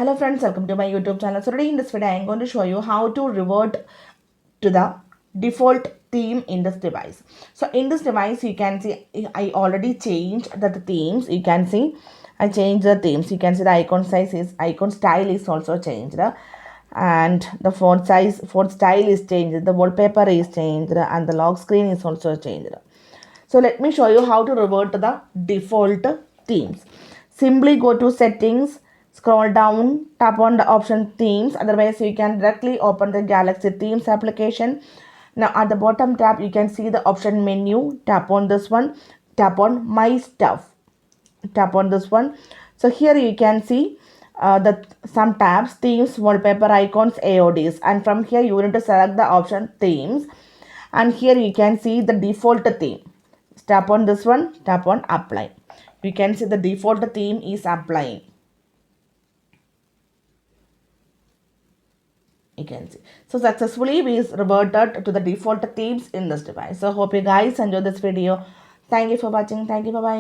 Hello friends, welcome to my YouTube channel. So today in this video I am going to show you how to revert to the default theme in this device. So in this device you can see I already changed the themes. You can see I changed the themes. You can see the icon style is also changed, and the font style is changed, the wallpaper is changed, and the lock screen is also changed. So let me show you how to revert to the default themes. Simply go to settings, scroll down, tap on the option themes. Otherwise, you can directly open the Galaxy themes application. Now at the bottom tab, you can see the option menu. Tap on this one. Tap on my stuff. Tap on this one. So here you can see some tabs: themes, wallpaper, icons, AODs, and from here you need to select the option themes, and here you can see the default theme. Tap on this one, tap on apply. You can see the default theme is applying. You can see. So successfully we reverted to the default themes in this device. So hope you guys enjoyed this video. Thank you for watching. Thank you. Bye bye.